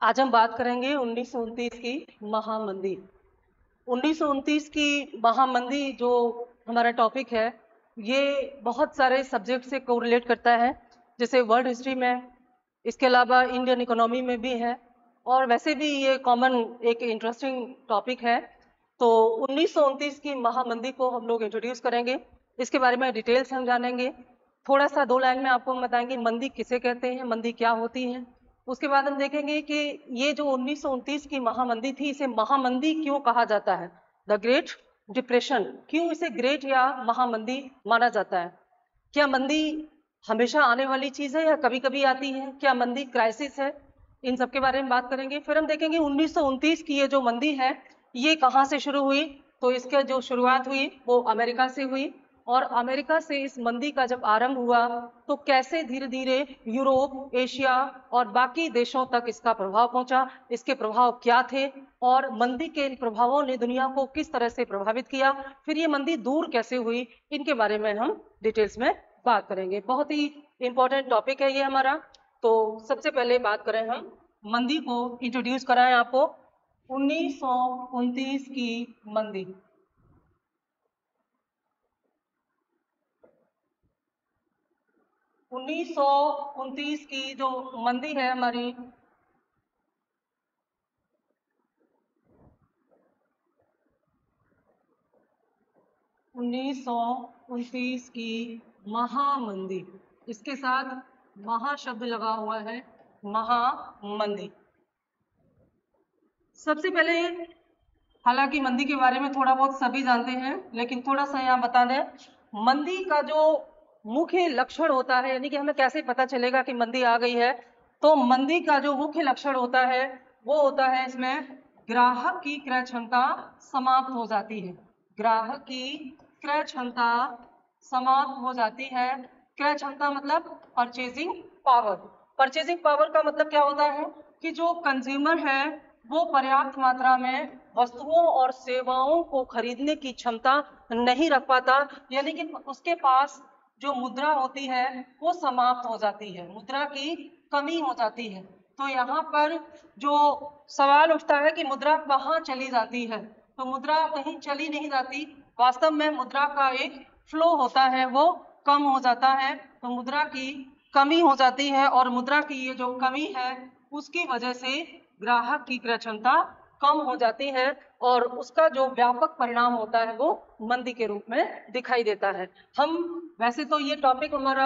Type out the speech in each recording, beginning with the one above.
आज हम बात करेंगे 1929 की महामंदी। 1929 की महामंदी जो हमारा टॉपिक है, ये बहुत सारे सब्जेक्ट से कोरिलेट करता है, जैसे वर्ल्ड हिस्ट्री में, इसके अलावा इंडियन इकोनॉमी में भी है, और वैसे भी ये कॉमन एक इंटरेस्टिंग टॉपिक है। तो 1929 की महामंदी को हम लोग इंट्रोड्यूस करेंगे, इसके बारे में डिटेल्स हम जानेंगे। थोड़ा सा 2 लाइन में आपको हम बताएंगे मंदी किसे कहते हैं, मंदी क्या होती है। उसके बाद हम देखेंगे कि ये जो 1929 की महामंदी थी, इसे महामंदी क्यों कहा जाता है, द ग्रेट डिप्रेशन, क्यों इसे ग्रेट या महामंदी माना जाता है। क्या मंदी हमेशा आने वाली चीज है या कभी कभी आती है, क्या मंदी क्राइसिस है, इन सब के बारे में बात करेंगे। फिर हम देखेंगे 1929 की ये जो मंदी है, ये कहाँ से शुरू हुई। तो इसका जो शुरुआत हुई वो अमेरिका से हुई, और अमेरिका से इस मंदी का जब आरंभ हुआ तो कैसे धीरे धीरे यूरोप, एशिया और बाकी देशों तक इसका प्रभाव पहुंचा, इसके प्रभाव क्या थे, और मंदी के इन प्रभावों ने दुनिया को किस तरह से प्रभावित किया, फिर ये मंदी दूर कैसे हुई, इनके बारे में हम डिटेल्स में बात करेंगे। बहुत ही इंपॉर्टेंट टॉपिक है ये हमारा। तो सबसे पहले बात करें हम मंदी को, इंट्रोड्यूस कराएं आपको 1929 की मंदी। 1929 की जो मंदी है हमारी, उन्नीस सौ उनतीस की महामंदी, इसके साथ महा शब्द लगा हुआ है, महामंदी। सबसे पहले, हालांकि मंदी के बारे में थोड़ा बहुत सभी जानते हैं, लेकिन थोड़ा सा यहाँ बता दें, मंदी का जो मुख्य लक्षण होता है, यानी कि हमें कैसे पता चलेगा कि मंदी आ गई है, तो मंदी का जो मुख्य लक्षण होता है वो होता है, इसमें ग्राहक की क्रय क्षमता समाप्त हो जाती है। ग्राहक की क्रय क्षमता समाप्त हो जाती है। क्रय क्षमता मतलब परचेजिंग पावर। परचेजिंग पावर का मतलब क्या होता है कि जो कंज्यूमर है वो पर्याप्त मात्रा में वस्तुओं और सेवाओं को खरीदने की क्षमता नहीं रख पाता, यानी कि उसके पास जो मुद्रा होती है वो समाप्त हो जाती है, मुद्रा की कमी हो जाती है। तो यहाँ पर जो सवाल उठता है कि मुद्रा कहाँ चली जाती है, तो मुद्रा कहीं चली नहीं जाती, वास्तव में मुद्रा का एक फ्लो होता है वो कम हो जाता है। तो मुद्रा की कमी हो जाती है, और मुद्रा की ये जो कमी है उसकी वजह से ग्राहक की क्रय क्षमता कम हो जाती है, और उसका जो व्यापक परिणाम होता है वो मंदी के रूप में दिखाई देता है। हम वैसे तो ये टॉपिक हमारा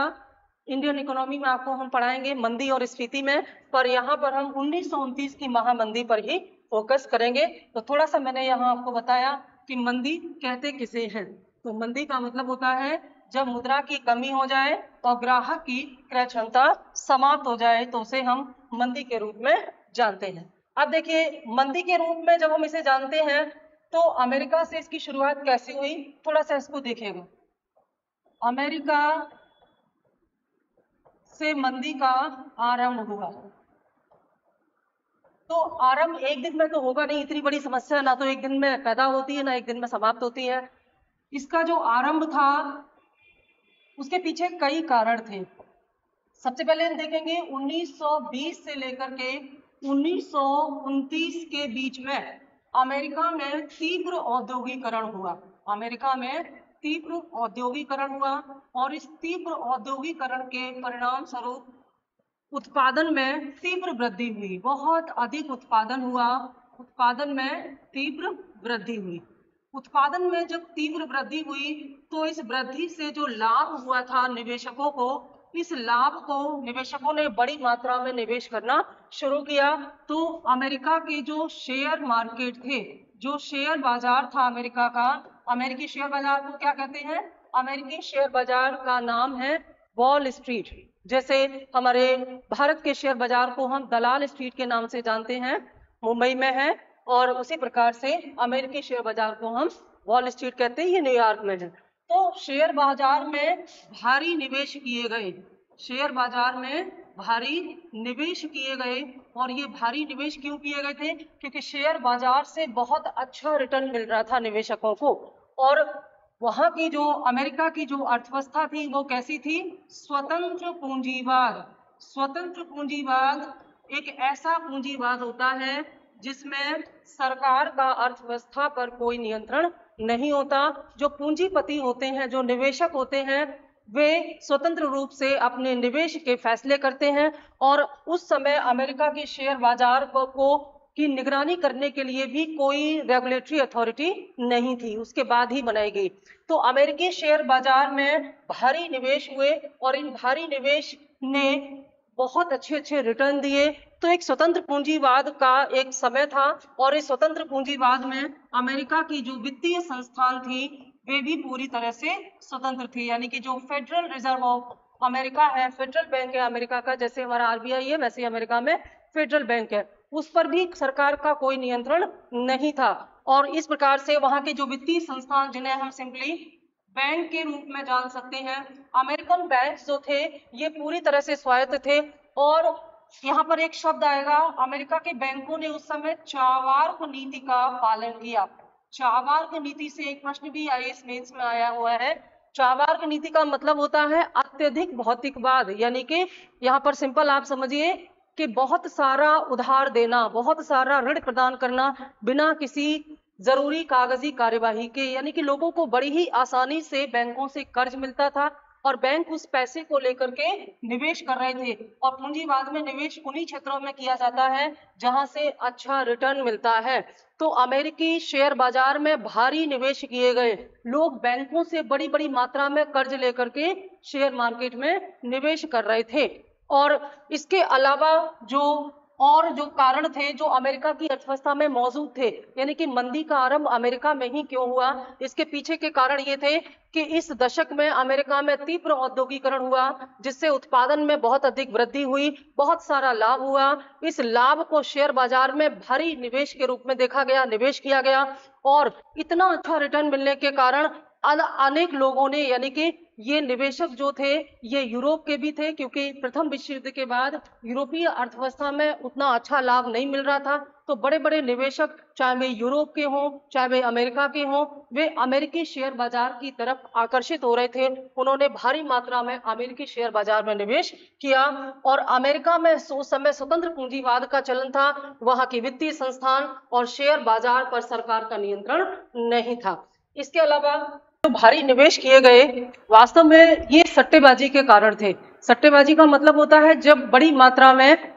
इंडियन इकोनॉमी में आपको हम पढ़ाएंगे मंदी और स्फीति में, पर यहाँ पर हम 1929 की महामंदी पर ही फोकस करेंगे। तो थोड़ा सा मैंने यहाँ आपको बताया कि मंदी कहते किसे हैं। तो मंदी का मतलब होता है जब मुद्रा की कमी हो जाए और ग्राहक की क्रय क्षमता समाप्त हो जाए, तो उसे हम मंदी के रूप में जानते हैं। अब देखिए, मंदी के रूप में जब हम इसे जानते हैं तो अमेरिका से इसकी शुरुआत कैसे हुई, थोड़ा सा इसको देखिएगा। अमेरिका से मंदी का आरंभ हुआ। तो आरंभ एक दिन में तो होगा नहीं, इतनी बड़ी समस्या ना तो एक दिन में पैदा होती है ना एक दिन में समाप्त होती है। इसका जो आरंभ था उसके पीछे कई कारण थे। सबसे पहले हम देखेंगे 1920 से लेकर के 1929 के बीच में अमेरिका में तीव्र औद्योगिकरण हुआ। अमेरिका में तीव्र औद्योगिकरण हुआ, और इस तीव्र औद्योगिकरण के परिणाम स्वरूप उत्पादन में तीव्र वृद्धि हुई, बहुत अधिक उत्पादन हुआ, उत्पादन में तीव्र वृद्धि हुई। उत्पादन में जब तीव्र वृद्धि हुई तो इस वृद्धि से जो लाभ हुआ था निवेशकों को, इस लाभ को निवेशकों ने बड़ी मात्रा में निवेश करना शुरू किया। तो अमेरिका के जो शेयर मार्केट थे, जो शेयर बाजार था अमेरिका का, अमेरिकी शेयर बाजार को क्या कहते हैं, अमेरिकी शेयर बाजार का नाम है वॉल स्ट्रीट। जैसे हमारे भारत के शेयर बाजार को हम दलाल स्ट्रीट के नाम से जानते हैं, मुंबई में है, और उसी प्रकार से अमेरिकी शेयर बाजार को हम वॉल स्ट्रीट कहते हैं, ये न्यूयॉर्क में है। तो शेयर बाजार में भारी निवेश किए गए, शेयर बाजार में भारी निवेश किए गए, और ये भारी निवेश क्यों किए गए थे, क्योंकि शेयर बाजार से बहुत अच्छा रिटर्न मिल रहा था निवेशकों को। और वहां की जो अमेरिका की जो अर्थव्यवस्था थी वो कैसी थी, स्वतंत्र पूंजीवाद। स्वतंत्र पूंजीवाद एक ऐसा पूंजीवाद होता है जिसमें सरकार का अर्थव्यवस्था पर कोई नियंत्रण नहीं होता। जो पूंजीपति होते हैं, जो निवेशक होते हैं, वे स्वतंत्र रूप से अपने निवेश के फैसले करते हैं। और उस समय अमेरिका के शेयर बाजार को की निगरानी करने के लिए भी कोई रेगुलेटरी अथॉरिटी नहीं थी, उसके बाद ही बनाई गई। तो अमेरिकी शेयर बाजार में भारी निवेश हुए और इन भारी निवेश ने बहुत अच्छे अच्छे रिटर्न दिए। तो एक स्वतंत्र पूंजीवाद का एक समय था और इस स्वतंत्र पूंजीवाद में अमेरिका की जो वित्तीय संस्थान थी वे भी पूरी तरह से स्वतंत्र थी। यानी कि जो फेडरल रिजर्व ऑफ अमेरिका है, फेडरल बैंक है अमेरिका का, जैसे हमारा आरबीआई है वैसे अमेरिका में फेडरल बैंक है, उस पर भी सरकार का कोई नियंत्रण नहीं था। और इस प्रकार से वहां के जो वित्तीय संस्थान, जिन्हें हम सिंपली बैंक के रूप में जान सकते हैं, अमेरिकन बैंक जो थे ये पूरी तरह से स्वायत्त थे। और यहाँ पर एक शब्द आएगा, अमेरिका के बैंकों ने उस समय चावार्क नीति का पालन किया। चावार्क नीति से एक प्रश्न भी आईएएस मेंस में आया हुआ है। चावार्क नीति का मतलब होता है अत्यधिक भौतिकवाद, यानी कि यहाँ पर सिंपल आप समझिए कि बहुत सारा उधार देना, बहुत सारा ऋण प्रदान करना बिना किसी जरूरी कागजी कार्यवाही के। यानी कि लोगों को बड़ी ही आसानी से बैंकों से कर्ज मिलता था और बैंक उस पैसे को लेकर के निवेश कर रहे थे। और पूंजीवाद में निवेश उन्हीं क्षेत्रों में किया जाता है जहां से अच्छा रिटर्न मिलता है। तो अमेरिकी शेयर बाजार में भारी निवेश किए गए, लोग बैंकों से बड़ी बड़ी मात्रा में कर्ज लेकर के शेयर मार्केट में निवेश कर रहे थे। और इसके अलावा जो कारण थे जो अमेरिका की अर्थव्यवस्था में मौजूद थे, यानी कि मंदी का आरंभ अमेरिका में ही क्यों हुआ, इसके पीछे के कारण ये थे कि इस दशक में अमेरिका में तीव्र औद्योगिकरण हुआ, जिससे उत्पादन में बहुत अधिक वृद्धि हुई, बहुत सारा लाभ हुआ। इस लाभ को शेयर बाजार में भारी निवेश के रूप में देखा गया, निवेश किया गया और इतना अच्छा रिटर्न मिलने के कारण अनेक लोगों ने, यानी कि ये निवेशक जो थे ये यूरोप के भी थे, क्योंकि प्रथम विश्व युद्ध के बाद यूरोपीय अर्थव्यवस्था में उतना अच्छा लाभ नहीं मिल रहा था। तो बड़े बड़े निवेशक, चाहे वे यूरोप के हों चाहे वे अमेरिका के हों, वे अमेरिकी शेयर बाजार की तरफ आकर्षित हो रहे थे। उन्होंने भारी मात्रा में अमेरिकी शेयर बाजार में निवेश किया। और अमेरिका में उस समय स्वतंत्र पूंजीवाद का चलन था, वहां की वित्तीय संस्थान और शेयर बाजार पर सरकार का नियंत्रण नहीं था। इसके अलावा जो भारी निवेश किए गए, वास्तव में ये सट्टेबाजी के कारण थे। सट्टेबाजी का मतलब होता है जब बड़ी मात्रा में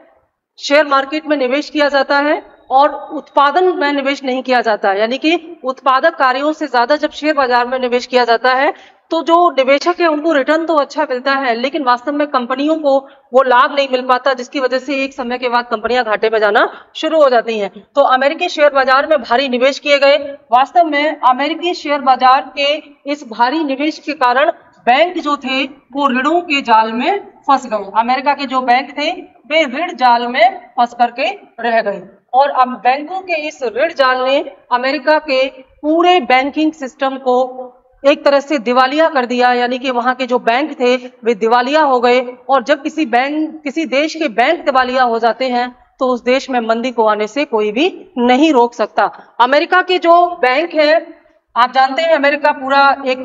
शेयर मार्केट में निवेश किया जाता है और उत्पादन में निवेश नहीं किया जाता, यानी कि उत्पादक कार्यों से ज्यादा जब शेयर बाजार में निवेश किया जाता है तो जो निवेशक है उनको रिटर्न तो अच्छा मिलता है, लेकिन वास्तव में कंपनियों को वो लाभ नहीं मिल पाता, जिसकी वजह से एक समय के बाद कंपनियां घाटे में जाना शुरू हो जाती हैं। तो अमेरिकी शेयर बाजार में भारी निवेश किए गए। वास्तव में अमेरिकी शेयर बाजार के इस भारी निवेश के कारण बैंक जो थे वो ऋणों के जाल में फंस गए। अमेरिका के जो बैंक थे वे ऋण जाल में फंस करके रह गए और अब बैंकों के इस ऋण जाल ने अमेरिका के पूरे बैंकिंग सिस्टम को एक तरह से दिवालिया कर दिया। यानी कि वहां के जो बैंक थे वे दिवालिया हो गए। और जब किसी देश के बैंक दिवालिया हो जाते हैं तो उस देश में मंदी को आने से कोई भी नहीं रोक सकता। अमेरिका के जो बैंक है, आप जानते हैं अमेरिका पूरा एक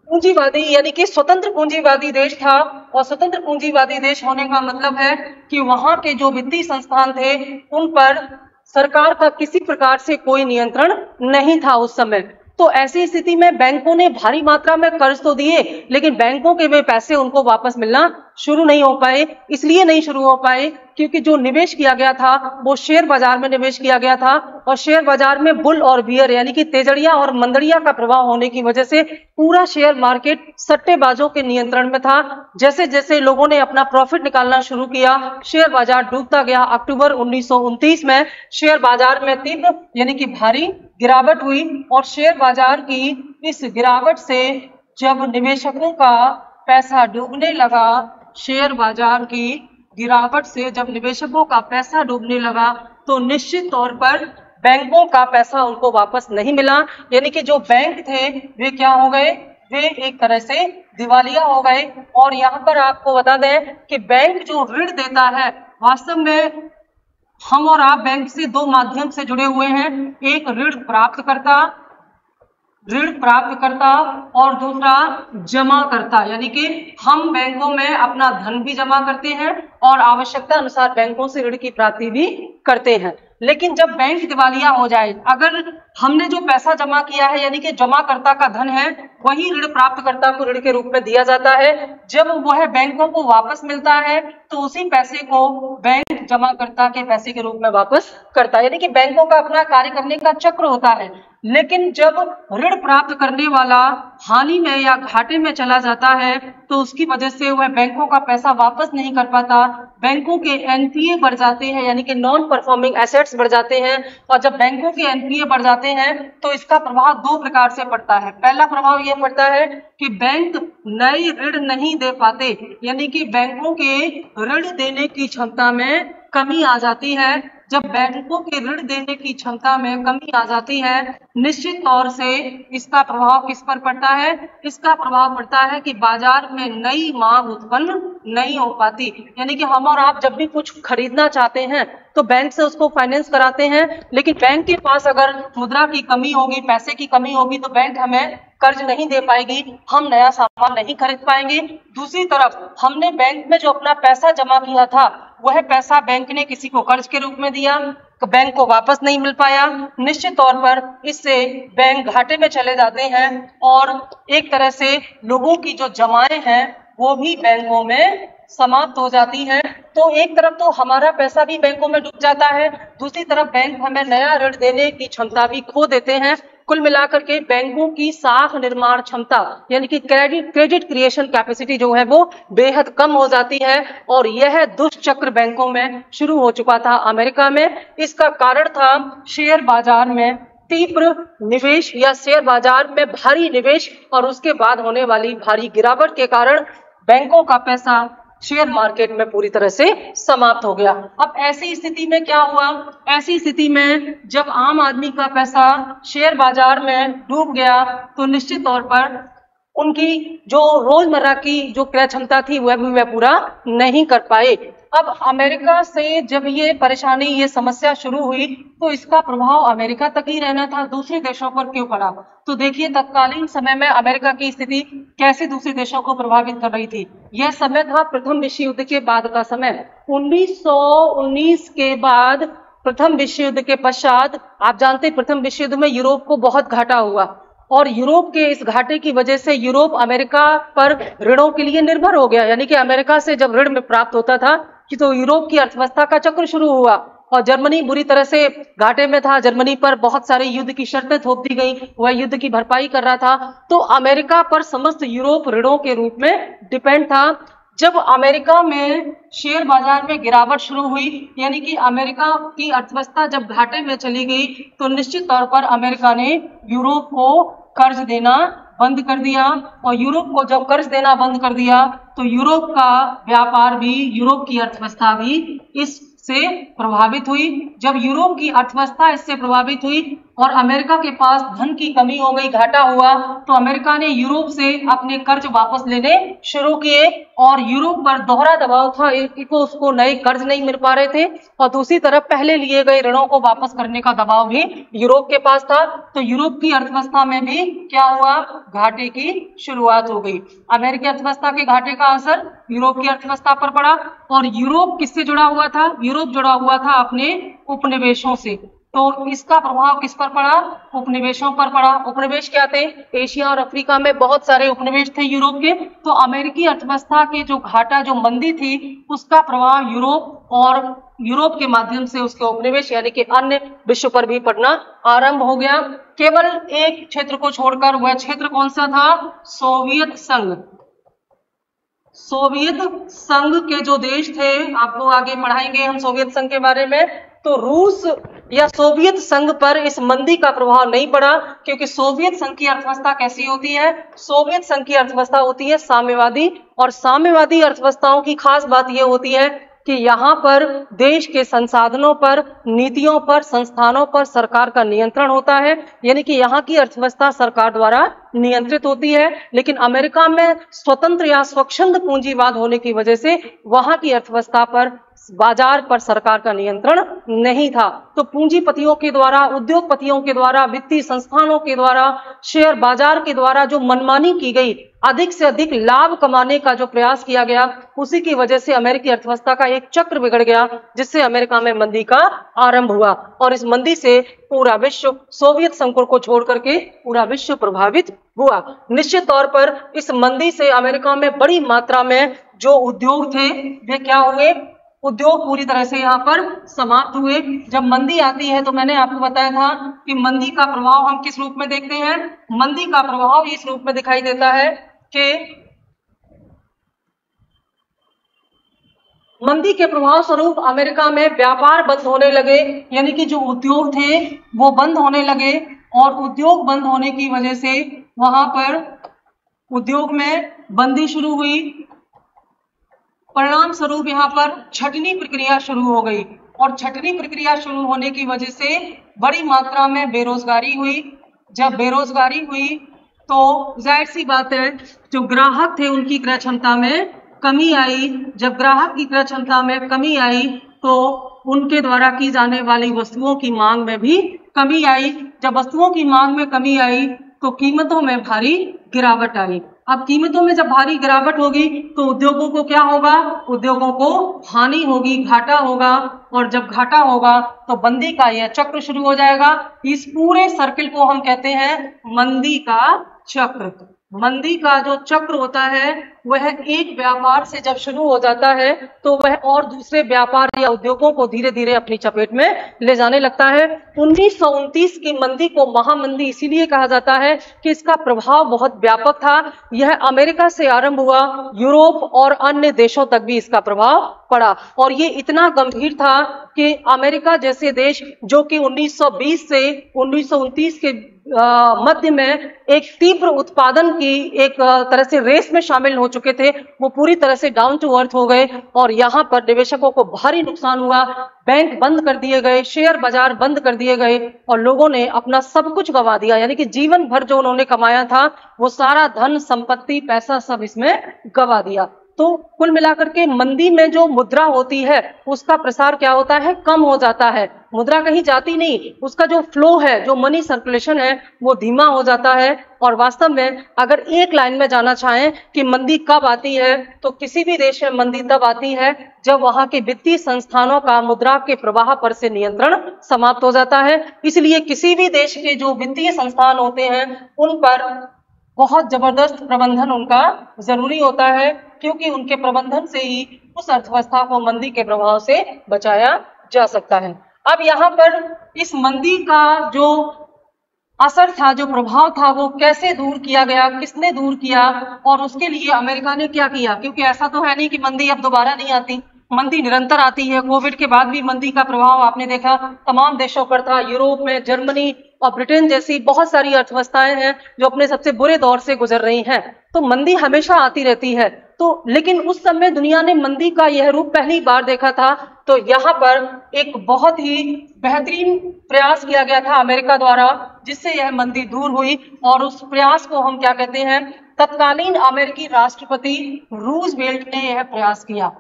पूंजीवादी यानी कि स्वतंत्र पूंजीवादी देश था। और स्वतंत्र पूंजीवादी देश होने का मतलब है कि वहां के जो वित्तीय संस्थान थे उन पर सरकार का किसी प्रकार से कोई नियंत्रण नहीं था उस समय। तो ऐसी स्थिति में बैंकों ने भारी मात्रा में कर्ज तो दिए, लेकिन बैंकों के वे पैसे उनको वापस मिलना शुरू नहीं हो पाए। इसलिए नहीं शुरू हो पाए क्योंकि जो निवेश किया गया था वो शेयर बाजार में निवेश किया गया था और शेयर बाजार में बुल और बियर यानी कि तेजड़िया और मंदड़िया का प्रभाव होने की वजह से पूरा शेयर मार्केट सट्टेबाजों के नियंत्रण में था। जैसे जैसे लोगों ने अपना प्रॉफिट निकालना शुरू किया, शेयर बाजार डूबता गया। अक्टूबर 1929 में शेयर बाजार में तीव्र यानी कि भारी गिरावट हुई और शेयर बाजार की इस गिरावट से जब निवेशकों का पैसा डूबने लगा, शेयर बाजार की गिरावट से जब निवेशकों का पैसा डूबने लगा तो निश्चित तौर पर बैंकों का पैसा उनको वापस नहीं मिला। यानी कि जो बैंक थे वे क्या हो गए, वे एक तरह से दिवालिया हो गए। और यहाँ पर आपको बता दें कि बैंक जो ऋण देता है, वास्तव में हम और आप बैंक से दो माध्यम से जुड़े हुए हैं, एक ऋण प्राप्त करता ऋण प्राप्तकर्ता और दूसरा जमाकर्ता, यानी कि हम बैंकों में अपना धन भी जमा करते हैं और आवश्यकता अनुसार बैंकों से ऋण की प्राप्ति भी करते हैं। लेकिन जब बैंक दिवालिया हो जाए, अगर हमने जो पैसा जमा किया है यानी कि जमाकर्ता का धन है, वही ऋण प्राप्तकर्ता को ऋण के रूप में दिया जाता है। जब वह बैंकों को वापस मिलता है तो उसी पैसे को बैंक जमाकर्ता के पैसे के रूप में वापस करता है, यानी कि बैंकों का अपना कार्य करने का चक्र होता है। लेकिन जब ऋण प्राप्त करने वाला हानि में या घाटे में चला जाता है तो उसकी वजह से वह बैंकों का पैसा वापस नहीं कर पाता, बैंकों के एनपीए बढ़ जाते हैं यानी कि नॉन परफॉर्मिंग एसेट्स बढ़ जाते हैं। और जब बैंकों के एनपीए बढ़ जाते हैं तो इसका प्रभाव दो प्रकार से पड़ता है। पहला प्रभाव यह पड़ता है कि बैंक नए ऋण नहीं दे पाते, यानी कि बैंकों के ऋण देने की क्षमता में कमी आ जाती है। जब बैंकों के ऋण देने की क्षमता में कमी आ जाती है, निश्चित तौर से इसका प्रभाव किस पर पड़ता है? इसका प्रभाव पड़ता है कि बाजार में नई मांग उत्पन्न नहीं हो पाती, यानी कि हम और आप जब भी कुछ खरीदना चाहते हैं तो बैंक से उसको फाइनेंस कराते हैं, लेकिन बैंक के पास अगर मुद्रा की कमी होगी, पैसे की कमी होगी तो बैंक हमें कर्ज नहीं दे पाएगी, हम नया सामान नहीं खरीद पाएंगे। दूसरी तरफ हमने बैंक में जो अपना पैसा जमा किया था वह पैसा बैंक ने किसी को कर्ज के रूप में दिया, बैंक को वापस नहीं मिल पाया, निश्चित तौर पर इससे बैंक घाटे में चले जाते हैं और एक तरह से लोगों की जो जमाएं हैं वो भी बैंकों में समाप्त हो जाती हैं। तो एक तरफ तो हमारा पैसा भी बैंकों में डूब जाता है, दूसरी तरफ बैंक हमें नया ऋण देने की क्षमता भी खो देते हैं। कुल मिलाकर के बैंकों की साख निर्माण क्षमता यानी कि क्रेडिट क्रिएशन कैपेसिटी जो है वो बेहद कम हो जाती है और यह दुष्चक्र बैंकों में शुरू हो चुका था अमेरिका में। इसका कारण था शेयर बाजार में तीव्र निवेश या शेयर बाजार में भारी निवेश और उसके बाद होने वाली भारी गिरावट के कारण बैंकों का पैसा शेयर मार्केट में पूरी तरह से समाप्त हो गया। अब ऐसी स्थिति में क्या हुआ? ऐसी स्थिति में जब आम आदमी का पैसा शेयर बाजार में डूब गया तो निश्चित तौर पर उनकी जो रोजमर्रा की जो क्रय क्षमता थी वह पूरा नहीं कर पाए। अब अमेरिका से जब ये परेशानी, ये समस्या शुरू हुई तो इसका प्रभाव अमेरिका तक ही रहना था, दूसरे देशों पर क्यों पड़ा? तो देखिए तत्कालीन समय में अमेरिका की स्थिति कैसे दूसरे देशों को प्रभावित कर रही थी। यह समय था प्रथम विश्व युद्ध के बाद का समय। 1919 के बाद प्रथम विश्व युद्ध के पश्चात आप जानते प्रथम विश्व युद्ध में यूरोप को बहुत घाटा हुआ और यूरोप के इस घाटे की वजह से यूरोप अमेरिका पर ऋणों के लिए निर्भर हो गया, यानी कि अमेरिका से जब ऋण में प्राप्त होता था कि तो यूरोप की अर्थव्यवस्था का चक्र शुरू हुआ और जर्मनी बुरी तरह से घाटे में था। जर्मनी पर बहुत सारे युद्ध की शर्तें थोप दी गई, वह युद्ध की भरपाई कर रहा था, तो अमेरिका पर समस्त यूरोप ऋणों के रूप में डिपेंड था। जब अमेरिका में शेयर बाजार में गिरावट शुरू हुई यानी कि अमेरिका की अर्थव्यवस्था जब घाटे में चली गई तो निश्चित तौर पर अमेरिका ने यूरोप को कर्ज देना बंद कर दिया और यूरोप को जब कर्ज देना बंद कर दिया तो यूरोप का व्यापार भी, यूरोप की अर्थव्यवस्था भी इससे प्रभावित हुई। जब यूरोप की अर्थव्यवस्था इससे प्रभावित हुई और अमेरिका के पास धन की कमी हो गई, घाटा हुआ, तो अमेरिका ने यूरोप से अपने कर्ज वापस लेने शुरू किए और यूरोप पर दोहरा दबाव था, एक तो उसको नए कर्ज नहीं मिल पा रहे थे और दूसरी तरफ पहले लिए गए ऋणों को वापस करने का दबाव भी यूरोप के पास था। तो यूरोप की अर्थव्यवस्था में भी क्या हुआ? घाटे की शुरुआत हो गई। अमेरिकी अर्थव्यवस्था के घाटे का असर यूरोप की अर्थव्यवस्था पर पड़ा और यूरोप किससे जुड़ा हुआ था? यूरोप जुड़ा हुआ था अपने उपनिवेशों से, तो इसका प्रभाव किस पर पड़ा? उपनिवेशों पर पड़ा। उपनिवेश क्या थे? एशिया और अफ्रीका में बहुत सारे उपनिवेश थे यूरोप के। तो अमेरिकी अर्थव्यवस्था के जो घाटा, जो मंदी थी, उसका प्रभाव यूरोप और यूरोप के माध्यम से उसके उपनिवेश यानी कि अन्य विश्व पर भी पड़ना आरंभ हो गया। केवल एक क्षेत्र को छोड़कर, वह क्षेत्र कौन सा था? सोवियत संघ। सोवियत संघ के जो देश थे, आपको आगे पढ़ाएंगे हम सोवियत संघ के बारे में, तो रूस या सोवियत संघ पर इस मंदी का प्रभाव नहीं पड़ा क्योंकि सोवियत संघ की अर्थव्यवस्था कैसी होती है? सोवियत संघ की अर्थव्यवस्था होती है साम्यवादी और साम्यवादी अर्थव्यवस्थाओं की खास बात यह होती है कि यहाँ पर देश के संसाधनों पर, नीतियों पर, संस्थानों पर सरकार का नियंत्रण होता है, यानी कि यहाँ की अर्थव्यवस्था सरकार द्वारा नियंत्रित होती है। लेकिन अमेरिका में स्वतंत्र या स्वच्छंद पूंजीवाद होने की वजह से वहां की अर्थव्यवस्था पर बाजार पर सरकार का नियंत्रण नहीं था। तो पूंजीपतियों के द्वारा, उद्योगपतियों के द्वारा, वित्तीय संस्थानों के द्वारा, शेयर बाजार के द्वारा जो मनमानी की गई, अधिक से अधिक लाभ कमाने का जो प्रयास किया गया, उसी की वजह से अमेरिकी अर्थव्यवस्था का एक चक्र बिगड़ गया, जिससे अमेरिका में मंदी का आरंभ हुआ। और इस मंदी से पूरा विश्व, सोवियत संघ को छोड़ करके पूरा विश्व प्रभावित हुआ। निश्चित तौर पर इस मंदी से अमेरिका में बड़ी मात्रा में जो उद्योग थे वे क्या हुए, उद्योग पूरी तरह से यहाँ पर समाप्त हुए। जब मंदी आती है तो मैंने आपको बताया था कि मंदी का प्रभाव हम किस रूप में देखते हैं। मंदी का प्रभाव इस रूप में दिखाई देता है कि मंदी के प्रभाव स्वरूप अमेरिका में व्यापार बंद होने लगे, यानी कि जो उद्योग थे वो बंद होने लगे, और उद्योग बंद होने की वजह से वहां पर उद्योग में बंदी शुरू हुई। परिणाम स्वरूप यहाँ पर छटनी प्रक्रिया शुरू हो गई, और छटनी प्रक्रिया शुरू होने की वजह से बड़ी मात्रा में बेरोजगारी हुई। जब बेरोजगारी हुई तो जाहिर सी बात है जो ग्राहक थे उनकी क्रय क्षमता में कमी आई। जब ग्राहक की क्रय क्षमता में कमी आई तो उनके द्वारा की जाने वाली वस्तुओं की मांग में भी कमी आई। जब वस्तुओं की मांग में कमी आई तो कीमतों में भारी गिरावट आई। अब कीमतों में जब भारी गिरावट होगी तो उद्योगों को क्या होगा, उद्योगों को हानि होगी, घाटा होगा, और जब घाटा होगा तो मंदी का यह चक्र शुरू हो जाएगा। इस पूरे सर्किल को हम कहते हैं मंदी का चक्र। मंदी का जो चक्र होता है वह एक व्यापार से जब शुरू हो जाता है तो वह और दूसरे व्यापार या उद्योगों को धीरे धीरे अपनी चपेट में ले जाने लगता है। 1929 की मंदी को महामंदी इसीलिए कहा जाता है कि इसका प्रभाव बहुत व्यापक था। यह अमेरिका से आरंभ हुआ, यूरोप और अन्य देशों तक भी इसका प्रभाव पड़ा, और ये इतना गंभीर था कि अमेरिका जैसे देश जो कि 1920 से 1929 के मध्य में एक तीव्र उत्पादन की एक तरह से रेस में शामिल हो चुके थे, वो पूरी तरह से डाउन टू अर्थ हो गए, और यहाँ पर निवेशकों को भारी नुकसान हुआ। बैंक बंद कर दिए गए, शेयर बाजार बंद कर दिए गए, और लोगों ने अपना सब कुछ गंवा दिया, यानी कि जीवन भर जो उन्होंने कमाया था वो सारा धन, संपत्ति, पैसा सब इसमें गंवा दिया। तो कुल मिलाकर के मंदी में जो मुद्रा होती है उसका प्रसार क्या होता है, कम हो जाता है। मुद्रा कहीं जाती नहीं, उसका जो फ्लो है, जो मनी सर्कुलेशन है वो धीमा हो जाता है। और वास्तव में अगर एक लाइन में जाना चाहें कि मंदी कब आती है, तो किसी भी देश में मंदी तब आती है जब वहां के वित्तीय संस्थानों का मुद्रा के प्रवाह पर से नियंत्रण समाप्त हो जाता है। इसलिए किसी भी देश के जो वित्तीय संस्थान होते हैं उन पर बहुत जबरदस्त प्रबंधन उनका जरूरी होता है, क्योंकि उनके प्रबंधन से ही उस अर्थव्यवस्था को मंदी के प्रभाव से बचाया जा सकता है। अब यहाँ पर इस मंदी का जो असर था, जो प्रभाव था, वो कैसे दूर किया गया, किसने दूर किया, और उसके लिए अमेरिका ने क्या किया, क्योंकि ऐसा तो है नहीं कि मंदी अब दोबारा नहीं आती, मंदी निरंतर आती है। कोविड के बाद भी मंदी का प्रभाव आपने देखा तमाम देशों पर था। यूरोप में जर्मनी और ब्रिटेन जैसी बहुत सारी अर्थव्यवस्थाएं हैं जो अपने सबसे बुरे दौर से गुजर रही हैं। तो मंदी हमेशा आती रहती है। तो लेकिन उस समय दुनिया ने मंदी का यह रूप पहली बार देखा था। तो यहाँ पर एक बहुत ही बेहतरीन प्रयास किया गया था अमेरिका द्वारा, जिससे यह मंदी दूर हुई। और उस प्रयास को हम क्या कहते हैं, तत्कालीन अमेरिकी राष्ट्रपति रूजवेल्ट ने यह प्रयास किया।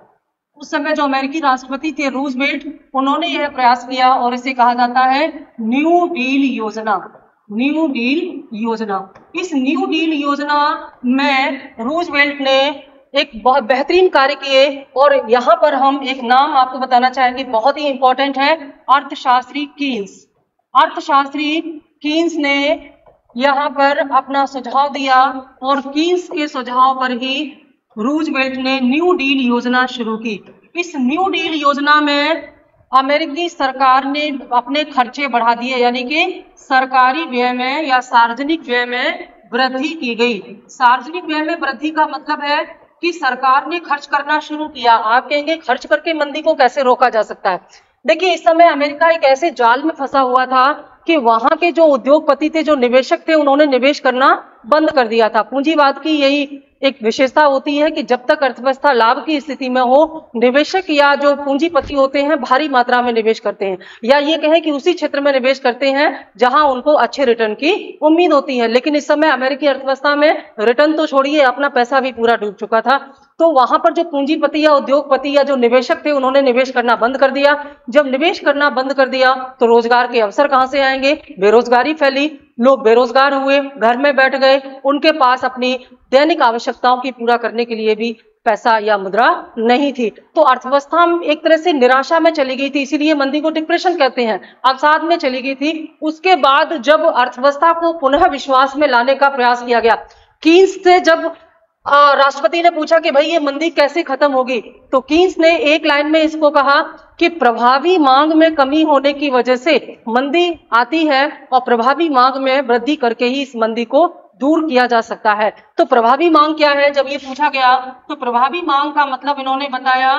उस समय जो अमेरिकी राष्ट्रपति थे रूजवेल्ट, उन्होंने यह प्रयास किया और इसे कहा जाता है न्यू डील योजना। न्यू डील योजना, इस न्यू डील योजना में रूजवेल्ट ने एक बहुत बेहतरीन कार्य किए। और यहाँ पर हम एक नाम आपको बताना चाहेंगे, बहुत ही इंपॉर्टेंट है, अर्थशास्त्री कीन्स। अर्थशास्त्री कीन्स ने यहाँ पर अपना सुझाव दिया, और कीन्स के सुझाव पर ही रूजवेल्ट ने न्यू डील योजना शुरू की। इस न्यू डील योजना में अमेरिकी सरकार ने अपने खर्चे बढ़ा दिए, यानी कि सरकारी व्यय में या सार्वजनिक व्यय में वृद्धि की गई। सार्वजनिक व्यय में वृद्धि का मतलब है कि सरकार ने खर्च करना शुरू किया। आप कहेंगे खर्च करके मंदी को कैसे रोका जा सकता है? देखिए, इस समय अमेरिका एक ऐसे जाल में फंसा हुआ था कि वहां के जो उद्योगपति थे, जो निवेशक थे, उन्होंने निवेश करना बंद कर दिया था। पूंजीवाद की यही एक विशेषता होती है कि जब तक अर्थव्यवस्था लाभ की स्थिति में हो, निवेशक या जो पूंजीपति होते हैं भारी मात्रा में निवेश करते हैं, या ये कहें कि उसी क्षेत्र में निवेश करते हैं जहां उनको अच्छे रिटर्न की उम्मीद होती है। लेकिन इस समय अमेरिकी अर्थव्यवस्था में रिटर्न तो छोड़िए, अपना पैसा भी पूरा डूब चुका था। तो वहां पर जो पूंजीपति या उद्योगपति या जो निवेशक थे, उन्होंने निवेश करना बंद कर दिया। जब निवेश करना बंद कर दिया तो रोजगार के अवसर कहां से आएंगे? बेरोजगारी फैली, लोग बेरोजगार हुए, घर में बैठ गए, उनके पास अपनी दैनिक आवश्यकताओं की पूरा करने के लिए भी पैसा या मुद्रा नहीं थी। तो अर्थव्यवस्था एक तरह से निराशा में चली गई थी, इसीलिए मंदी को डिप्रेशन कहते हैं, अवसाद में चली गई थी। उसके बाद जब अर्थव्यवस्था को पुनः विश्वास में लाने का प्रयास किया गया, कीन्स से जब राष्ट्रपति ने पूछा कि भाई ये मंदी कैसे खत्म होगी, तो कीन्स ने एक लाइन में इसको कहा कि प्रभावी मांग में कमी होने की वजह से मंदी आती है और प्रभावी मांग में वृद्धि करके ही इस मंदी को दूर किया जा सकता है। तो प्रभावी मांग क्या है? जब ये पूछा गया तो प्रभावी मांग का मतलब इन्होंने बताया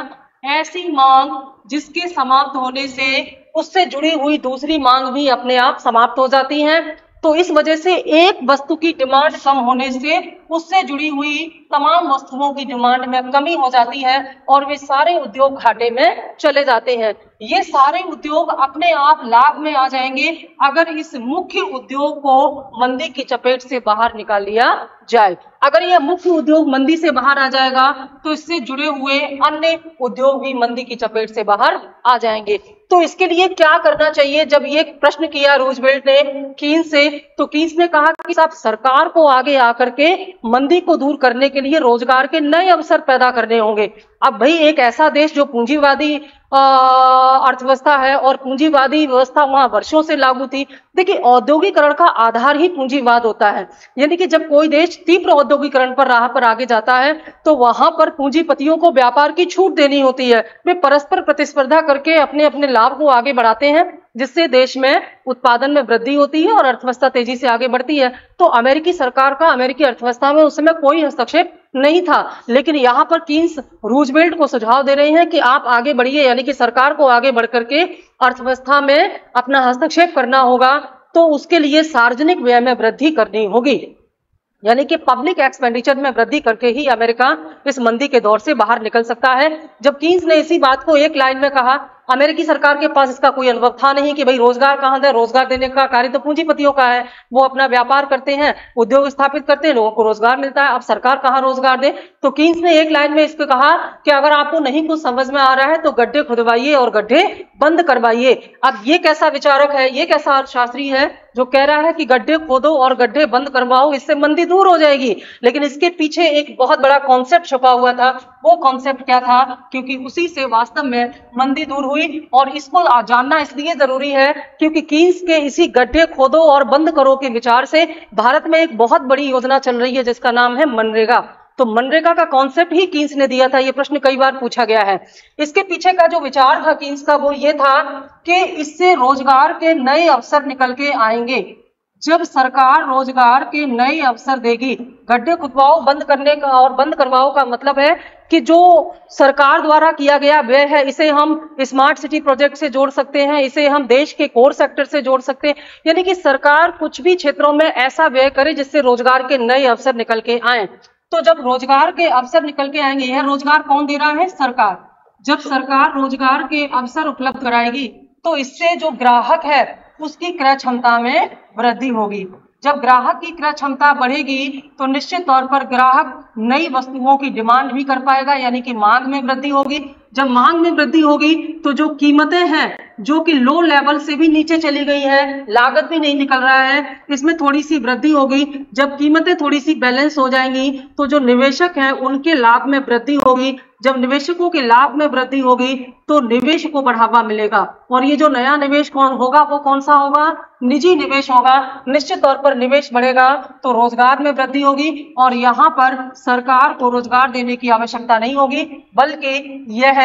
ऐसी मांग जिसके समाप्त होने से उससे जुड़ी हुई दूसरी मांग भी अपने आप समाप्त हो जाती है। तो इस वजह से एक वस्तु की डिमांड कम होने से उससे जुड़ी हुई तमाम वस्तुओं की डिमांड में कमी हो जाती है और वे सारे उद्योग घाटे में चले जाते हैं। ये सारे उद्योग अपने आप लाभ में आ जाएंगे अगर इस मुख्य उद्योग को मंदी की चपेट से बाहर निकाल लिया जाए। अगर यह मुख्य उद्योग मंदी से बाहर आ जाएगा तो इससे जुड़े हुए अन्य उद्योग भी मंदी की चपेट से बाहर आ जाएंगे। तो इसके लिए क्या करना चाहिए? जब ये प्रश्न किया रूजवेल्ट ने कीन्स से, तो कीन्स ने कहा कि साहब सरकार को आगे आकर के मंदी को दूर करने के लिए रोजगार के नए अवसर पैदा करने होंगे। अब भाई एक ऐसा देश जो पूंजीवादी अर्थव्यवस्था है और पूंजीवादी व्यवस्था वहां वर्षों से लागू थी। देखिए औद्योगिकरण का आधार ही पूंजीवाद होता है, यानी कि जब कोई देश तीव्र औद्योगिकरण पर राह पर आगे जाता है तो वहां पर पूंजीपतियों को व्यापार की छूट देनी होती है। वे परस्पर प्रतिस्पर्धा करके अपने अपने लाभ को आगे बढ़ाते हैं, जिससे देश में उत्पादन में वृद्धि होती है और अर्थव्यवस्था तेजी से आगे बढ़ती है। तो अमेरिकी सरकार का अमेरिकी अर्थव्यवस्था में उस समय कोई हस्तक्षेप नहीं था, लेकिन यहाँ पर कीन्स रूजवेल्ट को सुझाव दे रहे हैं कि आप आगे बढ़िए, यानी कि सरकार को आगे बढ़ करके अर्थव्यवस्था में अपना हस्तक्षेप करना होगा। तो उसके लिए सार्वजनिक व्यय में वृद्धि करनी होगी, यानी कि पब्लिक एक्सपेंडिचर में वृद्धि करके ही अमेरिका इस मंदी के दौर से बाहर निकल सकता है। जब कीन्स ने इसी बात को एक लाइन में कहा, अमेरिकी सरकार के पास इसका कोई अनुभव था नहीं कि भाई रोजगार कहां दे, रोजगार देने का कार्य तो पूंजीपतियों का है, वो अपना व्यापार करते हैं, उद्योग स्थापित करते हैं, लोगों को रोजगार मिलता है, अब सरकार कहां रोजगार दे। तो कीन्स ने एक लाइन में इसको कहा कि अगर आपको नहीं कुछ समझ में आ रहा है तो गड्ढे खुदवाइए और गड्ढे बंद करवाइए। अब ये कैसा विचारक है, ये कैसा अर्थशास्त्री है जो कह रहा है कि गड्ढे खोदो और गड्ढे बंद करवाओ, इससे मंदी दूर हो जाएगी। लेकिन इसके पीछे एक बहुत बड़ा कॉन्सेप्ट छुपा हुआ था। वो कॉन्सेप्ट क्या था? क्योंकि उसी से वास्तव में मंदी दूर हुई, और इसको जानना इसलिए जरूरी है क्योंकि कीन्स के इसी गड्ढे खोदो और बंद करो के विचार से भारत में एक बहुत बड़ी योजना चल रही है जिसका नाम है मनरेगा। तो मनरेगा का कॉन्सेप्ट ही कीन्स ने दिया था। ये प्रश्न कई बार पूछा गया है। इसके पीछे का जो विचार था कीन्स का, वो ये था कि इससे रोजगार के नए अवसर निकल के आएंगे। जब सरकार रोजगार के नए अवसर देगी, गड्ढे खुदवाओ बंद करने का और बंद करवाओ का मतलब है कि जो सरकार द्वारा किया गया व्यय है, इसे हम स्मार्ट सिटी प्रोजेक्ट से जोड़ सकते हैं, इसे हम देश के कोर सेक्टर से जोड़ सकते हैं। यानी कि सरकार कुछ भी क्षेत्रों में ऐसा व्यय करे जिससे रोजगार के नए अवसर निकल के आए। तो जब रोजगार के अवसर निकल के आएंगे, यह रोजगार कौन दे रहा है? सरकार। जब सरकार रोजगार के अवसर उपलब्ध कराएगी तो इससे जो ग्राहक है उसकी क्रय क्षमता में वृद्धि होगी। जब ग्राहक की क्रय क्षमता बढ़ेगी तो निश्चित तौर पर ग्राहक नई वस्तुओं की डिमांड भी कर पाएगा, यानी कि मांग में वृद्धि होगी। जब मांग में वृद्धि होगी तो जो कीमतें हैं जो कि लो लेवल से भी नीचे चली गई है, लागत भी नहीं निकल रहा है, इसमें थोड़ी सी वृद्धि होगी। जब कीमतें थोड़ी सी बैलेंस हो जाएंगी तो जो निवेशक हैं उनके लाभ में वृद्धि होगी। जब निवेशकों के लाभ में वृद्धि होगी तो निवेश को बढ़ावा मिलेगा, और ये जो नया निवेश कौन होगा वो कौन सा होगा? निजी निवेश होगा। निश्चित तौर पर निवेश बढ़ेगा तो रोजगार में वृद्धि होगी, और यहाँ पर सरकार को रोजगार देने की आवश्यकता नहीं होगी, बल्कि यह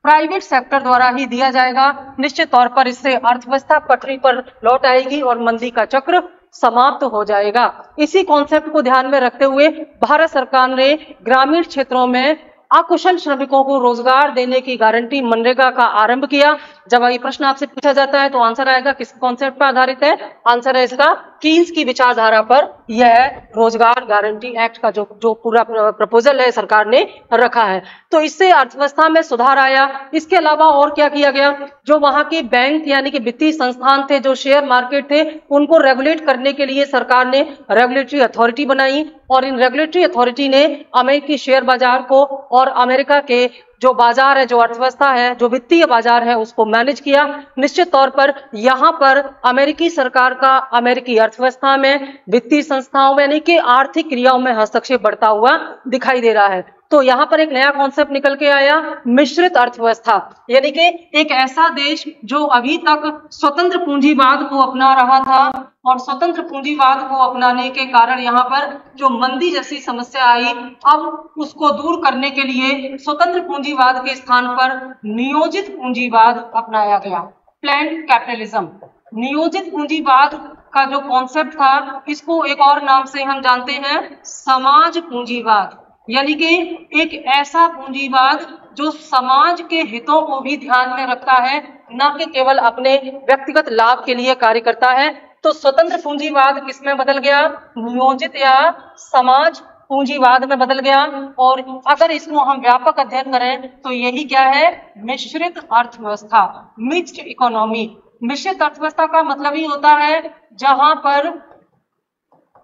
प्राइवेट सेक्टर द्वारा ही दिया जाएगा। निश्चित तौर पर इससे अर्थव्यवस्था पटरी पर लौट आएगी और मंदी का चक्र समाप्त हो जाएगा। इसी कॉन्सेप्ट को ध्यान में रखते हुए भारत सरकार ने ग्रामीण क्षेत्रों में अकुशल श्रमिकों को रोजगार देने की गारंटी मनरेगा का आरंभ किया, जब ये प्रश्न आपसे पूछा जाता है तो आंसर आएगा किस कॉन्सेप्ट पर आधारित है? आंसर है इसका कीन्स की विचारधारा पर यह रोजगार गारंटी एक्ट का जो पूरा प्रपोजल है सरकार ने रखा है। तो इससे अर्थव्यवस्था में सुधार आया। इसके अलावा और क्या किया गया? जो वहां के बैंक यानी कि वित्तीय संस्थान थे, जो शेयर मार्केट थे, उनको रेगुलेट करने के लिए सरकार ने रेगुलेटरी अथॉरिटी बनाई और इन रेगुलेटरी अथॉरिटी ने अमेरिकी शेयर बाजार को और अमेरिका के जो बाजार है, जो अर्थव्यवस्था है, जो वित्तीय बाजार है, उसको मैनेज किया। निश्चित तौर पर यहाँ पर अमेरिकी सरकार का अमेरिकी अर्थव्यवस्था में, वित्तीय संस्थाओं में यानी कि आर्थिक क्रियाओं में हस्तक्षेप बढ़ता हुआ दिखाई दे रहा है। तो यहाँ पर एक नया कॉन्सेप्ट निकल के आया, मिश्रित अर्थव्यवस्था, यानी कि एक ऐसा देश जो अभी तक स्वतंत्र पूंजीवाद को अपना रहा था और स्वतंत्र पूंजीवाद को अपनाने के कारण यहाँ पर जो मंदी जैसी समस्या आई, अब उसको दूर करने के लिए स्वतंत्र पूंजीवाद के स्थान पर नियोजित पूंजीवाद अपनाया गया, प्लान्ड कैपिटलिज्म। नियोजित पूंजीवाद का जो कॉन्सेप्ट था, इसको एक और नाम से हम जानते हैं समाज पूंजीवाद, यानी कि एक ऐसा पूंजीवाद जो समाज के हितों को भी ध्यान में रखता है, न कि केवल अपने व्यक्तिगत लाभ के लिए कार्य करता है। तो स्वतंत्र पूंजीवाद किसमें बदल गया? नियोजित या समाज पूंजीवाद में बदल गया। और अगर इसको हम व्यापक अध्ययन करें तो यही क्या है? मिश्रित अर्थव्यवस्था, मिक्स्ड इकोनॉमी। मिश्रित अर्थव्यवस्था का मतलब ही होता है जहां पर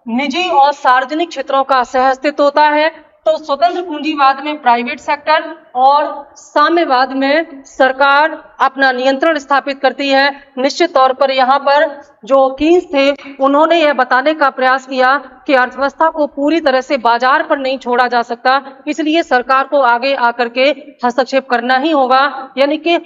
निजी और सार्वजनिक क्षेत्रों का सहअस्तित्व होता है। तो स्वतंत्र पूंजीवाद में प्राइवेट सेक्टर और साम्यवाद में सरकार अपना नियंत्रण स्थापित करती है। निश्चित तौर पर यहाँ पर जो कीन्स थे, उन्होंने यह बताने का प्रयास किया कि अर्थव्यवस्था को पूरी तरह से बाजार पर नहीं छोड़ा जा सकता, इसलिए सरकार को आगे आकर के हस्तक्षेप करना ही होगा। यानी कि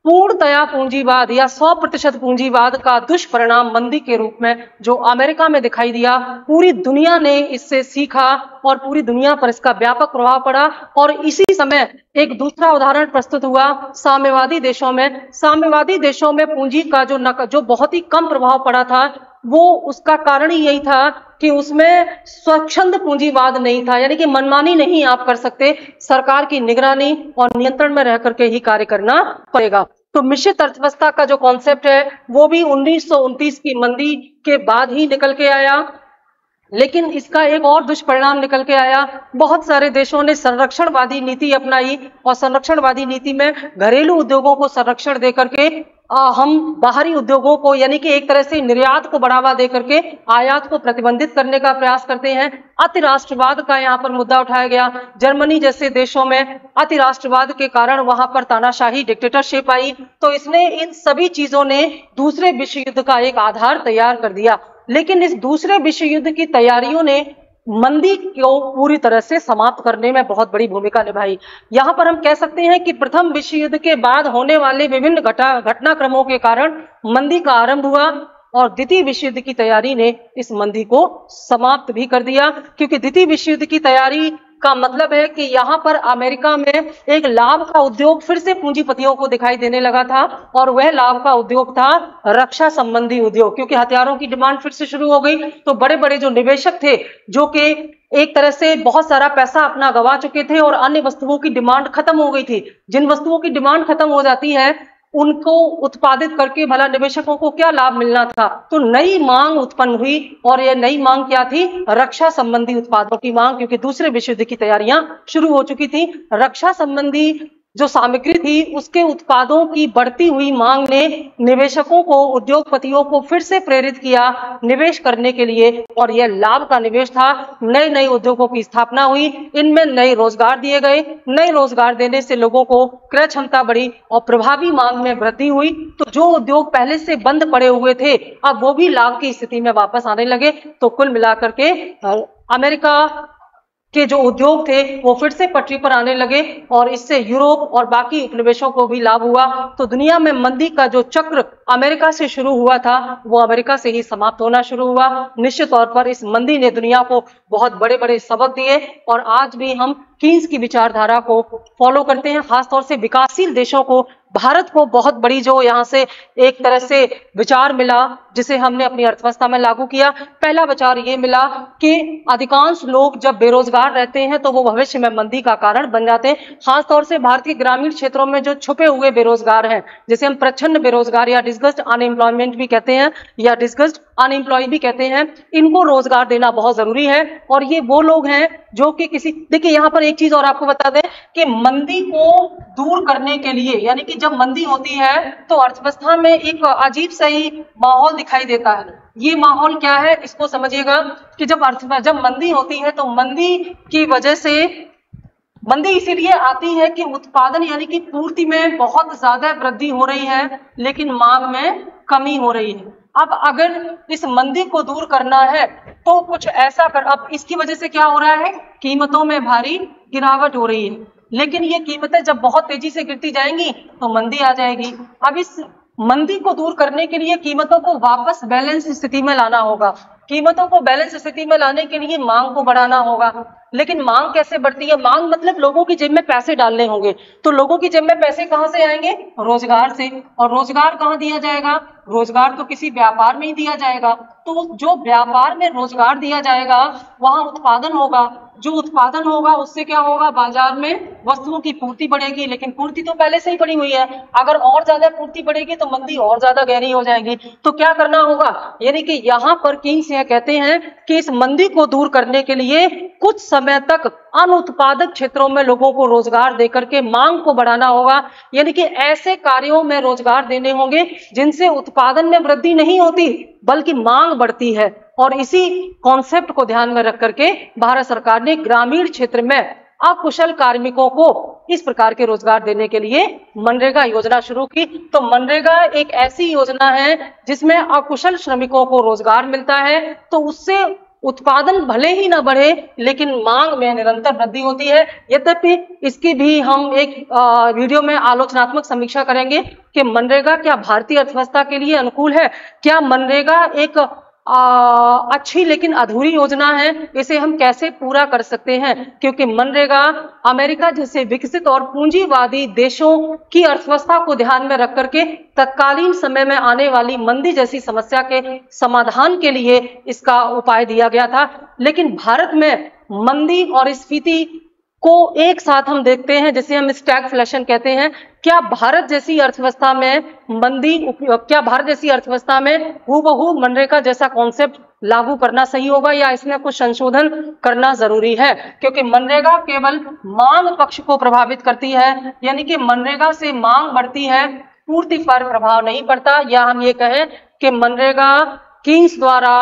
पूर्णतया पूंजीवाद या 100% पूंजीवाद का दुष्परिणाम मंदी के रूप में जो अमेरिका में दिखाई दिया, पूरी दुनिया ने इससे सीखा और पूरी दुनिया पर इसका व्यापक प्रभाव पड़ा। और इसी समय एक दूसरा उदाहरण प्रस्तुत हुआ साम्यवादी देशों में। साम्यवादी देशों में पूंजी का जो बहुत ही कम प्रभाव पड़ा था, वो उसका कारण ही यही था कि उसमें स्वच्छंद पूंजीवाद नहीं था, यानी कि मनमानी नहीं आप कर सकते, सरकार की निगरानी और नियंत्रण में रह करके ही कार्य करना पड़ेगा। तो मिश्रित अर्थव्यवस्था का जो कॉन्सेप्ट है वो भी 1929 की मंदी के बाद ही निकल के आया, लेकिन इसका एक और दुष्परिणाम निकल के आया। बहुत सारे देशों ने संरक्षणवादी नीति अपनाई और संरक्षणवादी नीति में घरेलू उद्योगों को संरक्षण दे करके हम बाहरी उद्योगों को यानी कि एक तरह से निर्यात को बढ़ावा दे करके आयात को प्रतिबंधित करने का प्रयास करते हैं। अति राष्ट्रवाद का यहाँ पर मुद्दा उठाया गया। जर्मनी जैसे देशों में अति राष्ट्रवाद के कारण वहां पर तानाशाही डिक्टेटरशिप आई। तो इसने इन सभी चीजों ने दूसरे विश्व युद्ध का एक आधार तैयार कर दिया। लेकिन इस दूसरे विश्व युद्ध की तैयारियों ने मंदी को पूरी तरह से समाप्त करने में बहुत बड़ी भूमिका निभाई। यहाँ पर हम कह सकते हैं कि प्रथम विश्व युद्ध के बाद होने वाले विभिन्न घटनाक्रमों के कारण मंदी का आरंभ हुआ और द्वितीय विश्व युद्ध की तैयारी ने इस मंदी को समाप्त भी कर दिया। क्योंकि द्वितीय विश्व युद्ध की तैयारी का मतलब है कि यहाँ पर अमेरिका में एक लाभ का उद्योग फिर से पूंजीपतियों को दिखाई देने लगा था और वह लाभ का उद्योग था रक्षा संबंधी उद्योग। क्योंकि हथियारों की डिमांड फिर से शुरू हो गई, तो बड़े बड़े जो निवेशक थे जो कि एक तरह से बहुत सारा पैसा अपना गवा चुके थे और अन्य वस्तुओं की डिमांड खत्म हो गई थी। जिन वस्तुओं की डिमांड खत्म हो जाती है उनको उत्पादित करके भला निवेशकों को क्या लाभ मिलना था, तो नई मांग उत्पन्न हुई। और यह नई मांग क्या थी? रक्षा संबंधी उत्पादों की मांग, क्योंकि दूसरे विश्व युद्ध की तैयारियां शुरू हो चुकी थी। रक्षा संबंधी जो सामग्री थी उसके उत्पादों की बढ़ती हुई मांग ने निवेशकों को, उद्योगपतियों को फिर से प्रेरित किया निवेश करने के लिए, और यह लाभ का निवेश था। नए नए उद्योगों की स्थापना हुई, इनमें नए रोजगार दिए गए। नए रोजगार देने से लोगों को क्रय क्षमता बढ़ी और प्रभावी मांग में वृद्धि हुई। तो जो उद्योग पहले से बंद पड़े हुए थे अब वो भी लाभ की स्थिति में वापस आने लगे। तो कुल मिलाकर के अमेरिका के जो उद्योग थे वो फिर से पटरी पर आने लगे और इससे यूरोप और बाकी उपनिवेशों को भी लाभ हुआ। तो दुनिया में मंदी का जो चक्र अमेरिका से शुरू हुआ था वो अमेरिका से ही समाप्त होना शुरू हुआ। निश्चित तौर पर इस मंदी ने दुनिया को बहुत बड़े बड़े सबक दिए और आज भी हम कीन्स की विचारधारा को फॉलो करते हैं। खासतौर से विकासशील देशों को, भारत को बहुत बड़ी जो यहाँ से एक तरह से विचार मिला जिसे हमने अपनी अर्थव्यवस्था में लागू किया। पहला विचार ये मिला कि अधिकांश लोग जब बेरोजगार रहते हैं तो वो भविष्य में मंदी का कारण बन जाते हैं। खासतौर से भारत के ग्रामीण क्षेत्रों में जो छुपे हुए बेरोजगार हैं, जिसे हम प्रच्छन्न बेरोजगार या डिस्गस्ड अनएम्प्लॉयमेंट भी कहते हैं या डिस्गस्ड अनएम्प्लॉय भी कहते हैं, इनको रोजगार देना बहुत जरूरी है। और ये वो लोग हैं जो कि देखिए यहाँ पर एक चीज और आपको बता दें कि मंदी को दूर करने के लिए, यानी कि जब मंदी होती है तो अर्थव्यवस्था में एक अजीब सा ही माहौल दिखाई देता है। ये माहौल क्या है, इसको समझिएगा कि जब मंदी होती है तो मंदी की वजह से, मंदी इसीलिए आती है कि उत्पादन यानी कि पूर्ति में बहुत ज्यादा वृद्धि हो रही है लेकिन मांग में कमी हो रही है। अब अगर इस मंदी को दूर करना है तो कुछ ऐसा अब इसकी वजह से क्या हो रहा है, कीमतों में भारी गिरावट हो रही है, लेकिन ये कीमतें जब बहुत तेजी से गिरती जाएंगी तो मंदी आ जाएगी। अब इस मंदी को दूर करने के लिए कीमतों को वापस बैलेंस स्थिति में लाना होगा। कीमतों को बैलेंस स्थिति में लाने के लिए मांग को बढ़ाना होगा। लेकिन मांग कैसे बढ़ती है? मांग मतलब लोगों की जेब में पैसे डालने होंगे। तो लोगों की जेब में पैसे कहां से आएंगे? रोजगार से। और रोजगार कहां दिया जाएगा? रोजगार तो किसी व्यापार में ही दिया जाएगा। तो जो व्यापार में रोजगार दिया जाएगा वहां उत्पादन होगा। जो उत्पादन होगा उससे क्या होगा, बाजार में वस्तुओं की पूर्ति बढ़ेगी। लेकिन पूर्ति तो पहले से ही बढ़ी हुई है, अगर और ज्यादा पूर्ति बढ़ेगी तो मंदी और ज्यादा गहरी हो जाएगी। तो क्या करना होगा, यानी कि यहाँ पर कीन्स यह कहते हैं कि इस मंदी को दूर करने के लिए कुछ समय तक अनुत्पादक क्षेत्रों में लोगों को रोजगार देकर के मांग को बढ़ाना होगा। यानी कि ऐसे कार्यों में रोजगार देने होंगे जिनसे उत्पादन में वृद्धि नहीं होती बल्कि मांग बढ़ती है। और इसी कॉन्सेप्ट को ध्यान में रख करके भारत सरकार ने ग्रामीण क्षेत्र में अकुशल कार्मिकों को इस प्रकार के रोजगार देने के लिए मनरेगा योजना शुरू की। तो मनरेगा एक ऐसी योजना है जिसमें अकुशल श्रमिकों को रोजगार मिलता है, तो उससे उत्पादन भले ही ना बढ़े लेकिन मांग में निरंतर वृद्धि होती है। यद्यपि इसकी भी हम एक वीडियो में आलोचनात्मक समीक्षा करेंगे कि मनरेगा क्या भारतीय अर्थव्यवस्था के लिए अनुकूल है, क्या मनरेगा एक अच्छी लेकिन अधूरी योजना है, इसे हम कैसे पूरा कर सकते हैं। क्योंकि मनरेगा अमेरिका जैसे विकसित और पूंजीवादी देशों की अर्थव्यवस्था को ध्यान में रख करके तत्कालीन समय में आने वाली मंदी जैसी समस्या के समाधान के लिए इसका उपाय दिया गया था। लेकिन भारत में मंदी और स्फीति को एक साथ हम देखते हैं, जिसे हम स्टैगफ्लेशन कहते हैं। क्या भारत जैसी अर्थव्यवस्था में हूबहू मनरेगा जैसा कॉन्सेप्ट लागू करना सही होगा या इसमें कुछ संशोधन करना जरूरी है? क्योंकि मनरेगा केवल मांग पक्ष को प्रभावित करती है, यानी कि मनरेगा से मांग बढ़ती है, पूर्ति पर प्रभाव नहीं पड़ता। या हम ये कहें कि मनरेगा कीन्स द्वारा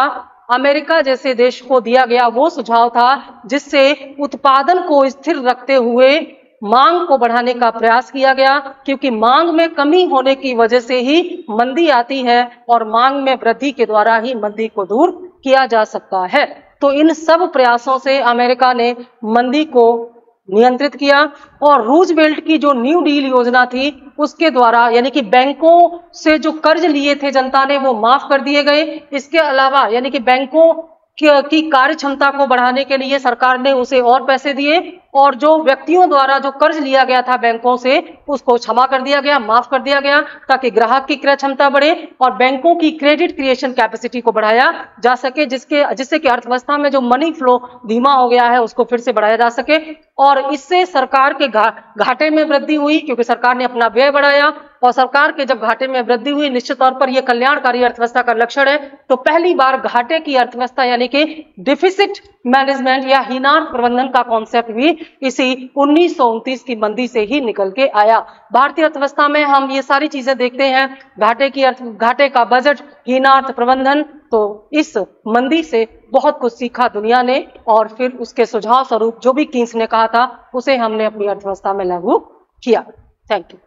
अमेरिका जैसे देश को दिया गया वो सुझाव था जिससे उत्पादन को स्थिर रखते हुए मांग को बढ़ाने का प्रयास किया गया। क्योंकि मांग में कमी होने की वजह से ही मंदी आती है और मांग में वृद्धि के द्वारा ही मंदी को दूर किया जा सकता है। तो इन सब प्रयासों से अमेरिका ने मंदी को नियंत्रित किया। और रूजवेल्ट की जो न्यू डील योजना थी उसके द्वारा, यानी कि बैंकों से जो कर्ज लिए थे जनता ने वो माफ कर दिए गए। इसके अलावा यानी कि बैंकों की कार्य क्षमता को बढ़ाने के लिए सरकार ने उसे और पैसे दिए और जो व्यक्तियों द्वारा जो कर्ज लिया गया था बैंकों से उसको क्षमा कर दिया गया, माफ कर दिया गया, ताकि ग्राहक की क्रय क्षमता बढ़े और बैंकों की क्रेडिट क्रिएशन कैपेसिटी को बढ़ाया जा सके, जिससे कि अर्थव्यवस्था में जो मनी फ्लो धीमा हो गया है उसको फिर से बढ़ाया जा सके। और इससे सरकार के घाटे में वृद्धि हुई क्योंकि सरकार ने अपना व्यय बढ़ाया। और सरकार के जब घाटे में वृद्धि हुई, निश्चित तौर पर यह कल्याणकारी अर्थव्यवस्था का लक्षण है। तो पहली बार घाटे की अर्थव्यवस्था यानी कि डिफिसिट मैनेजमेंट या हीनार्थ प्रबंधन का कॉन्सेप्ट भी इसी 1929 की मंदी से ही निकल के आया। भारतीय अर्थव्यवस्था में हम ये सारी चीजें देखते हैं, घाटे का बजट, हीनार्थ प्रबंधन। तो इस मंदी से बहुत कुछ सीखा दुनिया ने और फिर उसके सुझाव स्वरूप जो भी कीन्स ने कहा था उसे हमने अपनी अर्थव्यवस्था में लागू किया। Thank you.